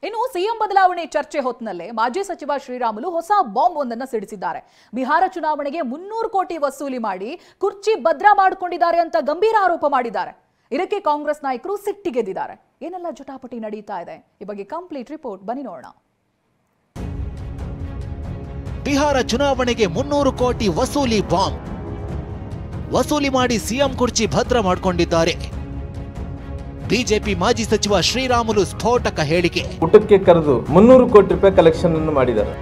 ಇನ್ನು ಸಿಎಂ ಬದಲಾವಣೆ ಚರ್ಚೆ ಹೊತ್ತಿನಲ್ಲೇ ಮಾಜಿ ಸಚಿವ ಶ್ರೀರಾಮುಲು ಹೊಸ ಬಾಂಬ್ ಒಂದನ್ನು ಸಿಡಿಸಿದ್ದಾರೆ. ಬಿಹಾರ ಚುನಾವಣೆಗೆ 300 ಕೋಟಿ ವಸೂಲಿ ಮಾಡಿ ಕುರ್ಚಿ ಭದ್ರಾ ಮಾಡಿಕೊಂಡಿದ್ದಾರೆ ಅಂತ ಗಂಭೀರ ಆರೋಪ ಮಾಡಿದ್ದಾರೆ. ಇದಕ್ಕೆ ಕಾಂಗ್ರೆಸ್ ನಾಯಕರು ಸಿಟ್ಟಿಗೆದ್ದಿದ್ದಾರೆ. ಏನೆಲ್ಲ ಜಟಾಪಟಿ ನಡೀತಾ ಇದೆ, ಈ ಬಗ್ಗೆ ಕಂಪ್ಲೀಟ್ ರಿಪೋರ್ಟ್ ಬನ್ನಿ ನೋಡೋಣ. ಬಿಹಾರ ಚುನಾವಣೆಗೆ 300 ಕೋಟಿ ವಸೂಲಿ ಬಾಂಬ್ ವಸೂಲಿ ಮಾಡಿ ಸಿಎಂ ಕುರ್ಚಿ ಭದ್ರ ಮಾಡಿಕೊಂಡಿದ್ದಾರೆ. ಬಿಜೆಪಿ ಮಾಜಿ ಸಚಿವ ಶ್ರೀರಾಮುಲು ಸ್ಫೋಟಕ ಹೇಳಿಕೆ. ಊಟಕ್ಕೆ ಕರೆದು 300 ಕೋಟಿ ರೂಪಾಯಿ ಕಲೆಕ್ಷನ್ ಅನ್ನು ಮಾಡಿದ್ದಾರೆ.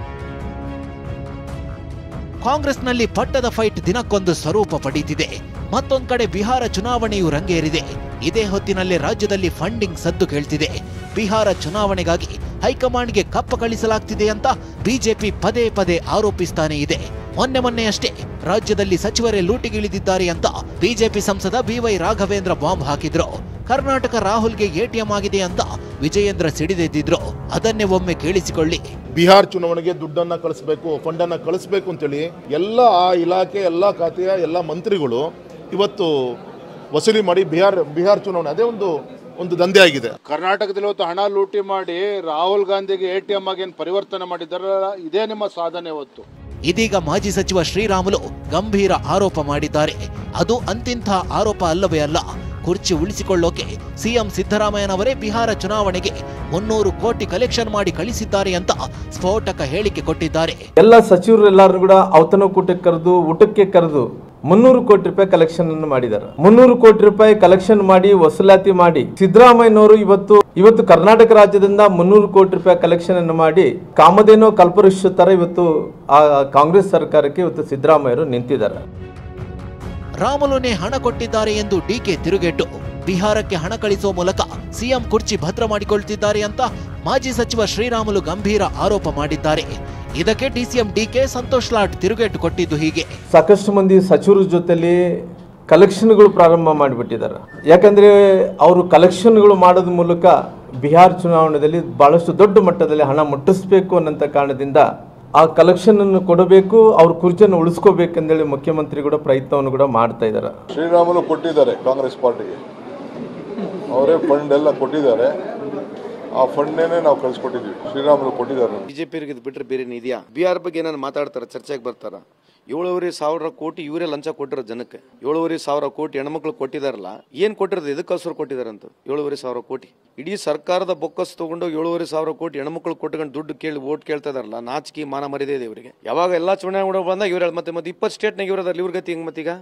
ಕಾಂಗ್ರೆಸ್ನಲ್ಲಿ ಪಟ್ಟದ ಫೈಟ್ ದಿನಕ್ಕೊಂದು ಸ್ವರೂಪ ಪಡೆಯುತ್ತಿದೆ. ಮತ್ತೊಂದು ಕಡೆ ಬಿಹಾರ ಚುನಾವಣೆಯು ರಂಗೇರಿದೆ. ಇದೇ ಹೊತ್ತಿನಲ್ಲಿ ರಾಜ್ಯದಲ್ಲಿ ಫಂಡಿಂಗ್ ಸದ್ದು ಕೇಳ್ತಿದೆ. ಬಿಹಾರ ಚುನಾವಣೆಗಾಗಿ ಹೈಕಮಾಂಡ್ಗೆ ಕಪ್ಪ ಕಳಿಸಲಾಗ್ತಿದೆ ಅಂತ ಬಿಜೆಪಿ ಪದೇ ಪದೇ ಆರೋಪಿಸ್ತಾನೆ ಇದೆ. ಮೊನ್ನೆಯಷ್ಟೇ ರಾಜ್ಯದಲ್ಲಿ ಸಚಿವರೇ ಲೂಟಿಗಿಳಿದಿದ್ದಾರೆ ಅಂತ ಬಿಜೆಪಿ ಸಂಸದ ಬಿವೈ ರಾಘವೇಂದ್ರ ಬಾಂಬ್ ಹಾಕಿದ್ರು. ಕರ್ನಾಟಕ ರಾಹುಲ್ಗೆ ಎಟಿಎಂ ಆಗಿದೆ ಅಂತ ವಿಜಯೇಂದ್ರ ಸಿಡಿದೆದ್ದಿದ್ರು. ಅದನ್ನೇ ಒಮ್ಮೆ ಕೇಳಿಸಿಕೊಳ್ಳಿ. ಬಿಹಾರ ಚುನಾವಣೆಗೆ ದುಡ್ಡನ್ನ ಕಳಿಸಬೇಕು, ಫಂಡನ್ನು ಕಳಿಸಬೇಕು ಅಂತೇಳಿ ಎಲ್ಲ ಆ ಇಲಾಖೆ ಎಲ್ಲ ಖಾತೆಯ ಎಲ್ಲ ಮಂತ್ರಿಗಳು ಇವತ್ತು ವಸೂಲಿ ಮಾಡಿ ಬಿಹಾರ ಚುನಾವಣೆ ಅದೇ ಒಂದು ದಂಧೆ ಆಗಿದೆ. ಕರ್ನಾಟಕದಲ್ಲಿ ಇವತ್ತು ಹಣ ಲೂಟಿ ಮಾಡಿ ರಾಹುಲ್ ಗಾಂಧಿಗೆ ಎಟಿಎಂ ಆಗಿ ಪರಿವರ್ತನೆ ಮಾಡಿದ್ದಾರೆ. ಇದೇ ನಿಮ್ಮ ಸಾಧನೆ ಇವತ್ತು. ಇದೀಗ ಮಾಜಿ ಸಚಿವ ಶ್ರೀರಾಮುಲು ಗಂಭೀರ ಆರೋಪ ಮಾಡಿದ್ದಾರೆ. ಅದು ಅಂತಿಂಥ ಆರೋಪ ಅಲ್ಲವೇ ಅಲ್ಲ. ಕುರ್ಚಿ ಉಳಿಸಿಕೊಳ್ಳೋಕೆ ಸಿಎಂ ಸಿದ್ದರಾಮಯ್ಯನವರೇ ಬಿಹಾರ ಚುನಾವಣೆಗೆ 300 ಕೋಟಿ ಕಲೆಕ್ಷನ್ ಮಾಡಿ ಕಳಿಸಿದ್ದಾರೆ ಅಂತ ಸ್ಫೋಟಕ ಹೇಳಿಕೆ ಕೊಟ್ಟಿದ್ದಾರೆ. ಎಲ್ಲ ಸಚಿವರೆಲ್ಲರೂ ಕೂಡ ಔತಣಕೂಟಕ್ಕೆ ಕರೆದು ಊಟಕ್ಕೆ ಕರೆದು 300 ಕೋಟಿ ರೂಪಾಯಿ ಕಲೆಕ್ಷನ್ ಅನ್ನು ಮಾಡಿದ್ದಾರೆ. 300 ಕೋಟಿ ರೂಪಾಯಿ ಕಲೆಕ್ಷನ್ ಮಾಡಿ ವಸೂಲಾತಿ ಮಾಡಿ ಸಿದ್ದರಾಮಯ್ಯನವರು ಇವತ್ತು ಕರ್ನಾಟಕ ರಾಜ್ಯದಿಂದ 300 ಕೋಟಿ ರೂಪಾಯಿ ಕಲೆಕ್ಷನ್ ಅನ್ನು ಮಾಡಿ ಕಾಮಧೇನು ಕಲ್ಪವೃಕ್ಷ ತರ ಇವತ್ತು ಆ ಕಾಂಗ್ರೆಸ್ ಸರ್ಕಾರಕ್ಕೆ ಇವತ್ತು ಸಿದ್ದರಾಮಯ್ಯರು ನಿಂತಿದ್ದಾರೆ. ರಾಮುಲುನೇ ಹಣ ಕೊಟ್ಟಿದ್ದಾರೆ ಎಂದು ಡಿಕೆ ತಿರುಗೇಟು. ಬಿಹಾರಕ್ಕೆ ಹಣ ಕಳಿಸುವ ಮೂಲಕ ಸಿಎಂ ಕುರ್ಚಿ ಭದ್ರ ಮಾಡಿಕೊಳ್ತಿದ್ದಾರೆ ಅಂತ ಮಾಜಿ ಸಚಿವ ಶ್ರೀರಾಮುಲು ಗಂಭೀರ ಆರೋಪ ಮಾಡಿದ್ದಾರೆ. ಇದಕ್ಕೆ ಡಿಸಿಎಂ ಡಿಕೆ ಸಂತೋಷ್ ಲಾಡ್ ತಿರುಗೇಟು ಕೊಟ್ಟಿದ್ದು ಹೀಗೆ. ಸಾಕಷ್ಟು ಮಂದಿ ಸಚಿವರ ಜೊತೆಲಿ ಕಲೆಕ್ಷನ್ಗಳು ಪ್ರಾರಂಭ ಮಾಡಿಬಿಟ್ಟಿದ್ದಾರೆ. ಯಾಕಂದ್ರೆ ಅವರು ಕಲೆಕ್ಷನ್ಗಳು ಮಾಡೋದ್ರ ಮೂಲಕ ಬಿಹಾರ ಚುನಾವಣೆಯಲ್ಲಿ ಬಹಳಷ್ಟು ದೊಡ್ಡ ಮಟ್ಟದಲ್ಲಿ ಹಣ ಮುಟ್ಟಿಸಬೇಕು ಅನ್ನೋಂಥ ಕಾರಣದಿಂದ ಆ ಕಲೆಕ್ಷನ್ ಅನ್ನು ಕೊಡಬೇಕು, ಅವ್ರ ಕುರ್ಚಿಯನ್ನು ಉಳಿಸ್ಕೋಬೇಕಂದೇಳಿ ಮುಖ್ಯಮಂತ್ರಿ ಕೂಡ ಪ್ರಯತ್ನವನ್ನು ಕೂಡ ಮಾಡ್ತಾ ಇದ್ದಾರೆ. ಶ್ರೀರಾಮುಲು ಕೊಟ್ಟಿದ್ದಾರೆ ಕಾಂಗ್ರೆಸ್ ಪಾರ್ಟಿಗೆ, ಅವರೇ ಫಂಡ್ ಎಲ್ಲ ಕೊಟ್ಟಿದ್ದಾರೆ. ಆ ಫಂಡ್ನೇ ನಾವು ಕಳಿಸ್ಕೊಟ್ಟಿದ್ವಿ. ಶ್ರೀರಾಮುಲು ಕೊಟ್ಟಿದ್ದಾರೆ. ಬಿಜೆಪಿ ಬಿಟ್ಟರೆ ಬೇರೆ ಇದೆಯಾ? ಬಿಹಾರ ಬಗ್ಗೆ ಏನಾದ್ರು ಮಾತಾಡ್ತಾರ, ಚರ್ಚೆಗೆ ಬರ್ತಾರ? 7,500 ಕೋಟಿ ಇವರೇ ಲಂಚ ಕೊಟ್ಟಿರೋ ಜನಕ್ಕೆ. 7,500 ಕೋಟಿ ಹೆಣ್ಮಕ್ಳು ಕೊಟ್ಟಿದಾರಲ್ಲ, ಏನ್ ಕೊಟ್ಟಿರೋದು? ಇದಕ್ಕೋಸ್ಕರ ಕೊಟ್ಟಿದಾರಂತ 7,500 ಕೋಟಿ. ಇಡೀ ಸರ್ಕಾರದ ಬೊಕ್ಕಸ್ ತಗೊಂಡು 7,500 ಕೋಟಿ ಹೆಣ್ಮಕ್ಳು ಕೊಟ್ಕೊಂಡು ದುಡ್ಡು ಕೇಳಿ ಓಟ್ ಕೇಳ್ತಾ ಇದಾರಲ್ಲ. ನಾಚಿಕೆ ಮಾನ ಮರ್ಯಾದೆ ಇದೆ ಇವರಿಗೆ. ಯಾವಾಗ ಎಲ್ಲಾ ಚುನಾವಣೆ ಬಂದಾಗ ಇವ್ರ ಮತ್ತೆ 20 ಸ್ಟೇಟ್ನಾಗ ಇವ್ರದಲ್ಲಿ ಇವ್ರ ಗತಿ ಹೆಂಗ್ ಮತ್ತೀಗ?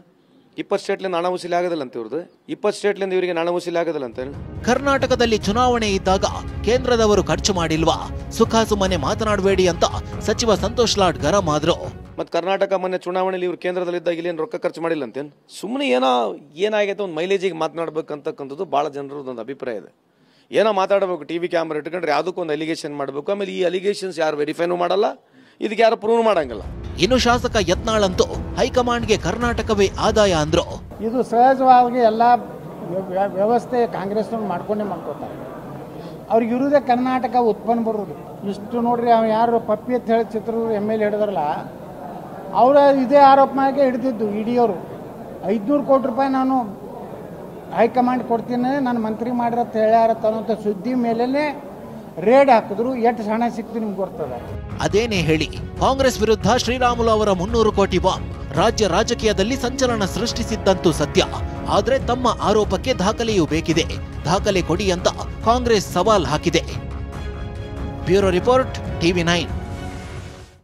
20 ಸ್ಟೇಟ್ಲಿಂದ ಹಣ ವಸೂಲಿ ಆಗೋದಿಲ್ಲ ಅಂತ ಇವ್ರದ್ದು. 20 ಸ್ಟೇಟ್ಲಿಂದ ಇವರಿಗೆ ಹಣ ವಸೂಲಿ ಆಗೋದಿಲ್ಲ ಅಂತ. ಕರ್ನಾಟಕದಲ್ಲಿ ಚುನಾವಣೆ ಇದ್ದಾಗ ಕೇಂದ್ರದವರು ಖರ್ಚು ಮಾಡಿಲ್ವಾ? ಸುಖಾಸುಮ್ಮನೆ ಮಾತನಾಡಬೇಡಿ ಅಂತ ಸಚಿವ ಸಂತೋಷ್ ಲಾಡ್ ಗರಂ ಆದ್ರು. ಮತ್ತೆ ಕರ್ನಾಟಕ ಮೊನ್ನೆ ಚುನಾವಣೆಯಲ್ಲಿ ಇವ್ರು ಕೇಂದ್ರದಲ್ಲಿದ್ದಾಗ ಇಲ್ಲಿ ರೊಕ್ಕ ಖರ್ಚು ಮಾಡಿಲ್ಲ ಅಂತೇನು? ಸುಮ್ಮನೆ ಏನಾಗೈತೆ ಒಂದು ಮೈಲೇಜಿಗೆ ಮಾತನಾಡ್ಬೇಕಂತಕ್ಕಂಥದ್ದು ಭಾಳ ಜನರದ್ದು ಒಂದು ಅಭಿಪ್ರಾಯ ಇದೆ. ಏನೋ ಮಾತಾಡಬೇಕು, ಟಿವಿ ಕ್ಯಾಮ್ರಾ ಇಟ್ಕೊಂಡ್ರೆ ಯಾವುದಕ್ಕೊಂದು ಅಲಿಗೇಷನ್ ಮಾಡಬೇಕು. ಆಮೇಲೆ ಈ ಅಲಿಗೇಷನ್ಸ್ ಯಾರು ವೆರಿಫೈನೂ ಮಾಡಲ್ಲ, ಇದಕ್ಕೆ ಯಾರು ಪ್ರೂವ್ ಮಾಡಂಗಿಲ್ಲ. ಇನ್ನು ಶಾಸಕ ಯತ್ನಾಳ್ ಅಂತೂ ಹೈಕಮಾಂಡ್ಗೆ ಕರ್ನಾಟಕವೇ ಆದಾಯ ಅಂದ್ರು. ಇದು ಸಹಜವಾಗಿ ಎಲ್ಲ ವ್ಯವಸ್ಥೆ ಕಾಂಗ್ರೆಸ್ ಮಾಡ್ಕೋತಾರೆ. ಅವ್ರಿಗೆ ಇರುವುದೇ ಕರ್ನಾಟಕ ಉತ್ಪನ್ನ ಬರೋದು. ಇಷ್ಟು ನೋಡ್ರಿ, ಅವ ಯಾರು ಪಪ್ಪಿ ಅಂತ ಹೇಳಿ ಚಿತ್ರದುರ್ಗ MLA ಹಿಡಿದ್ರಲ್ಲ, ಅವರ ಇದೇ ಆರೋಪ ಮಾಡಿ ಹಿಡಿದಿದ್ದು ಇಡಿಯವರು. 500 ಕೋಟಿ ರೂಪಾಯಿ ನಾನು ಹೈಕಮಾಂಡ್ ಕೊಡ್ತೀನಿ, ನಾನು ಮಂತ್ರಿ ಮಾಡಿರತ್ತ ಹೇಳ್ಯಾರತ್ತ ಅನ್ನೋಂಥ ಸುದ್ದಿ ಮೇಲೇ ರೇಡ್ ಹಾಕಿದ್ರು. ಎಷ್ಟು ಹಣ ಸಿಕ್ತು ನಿಮ್ಗೆ ಗೊತ್ತದ? ಅದೇನೇ ಹೇಳಿ, ಕಾಂಗ್ರೆಸ್ ವಿರುದ್ಧ ಶ್ರೀರಾಮುಲು ಅವರ 300 ಕೋಟಿ ಬಾಂಬ್ ರಾಜ್ಯ ರಾಜಕೀಯದಲ್ಲಿ ಸಂಚಲನ ಸೃಷ್ಟಿಸಿದ್ದಂತೂ ಸತ್ಯ. ಆದ್ರೆ ತಮ್ಮ ಆರೋಪಕ್ಕೆ ದಾಖಲೆಯೂ ಬೇಕಿದೆ. ದಾಖಲೆ ಕೊಡಿ ಅಂತ ಕಾಂಗ್ರೆಸ್ ಸವಾಲ್ ಹಾಕಿದೆ. Bureau report, TV9.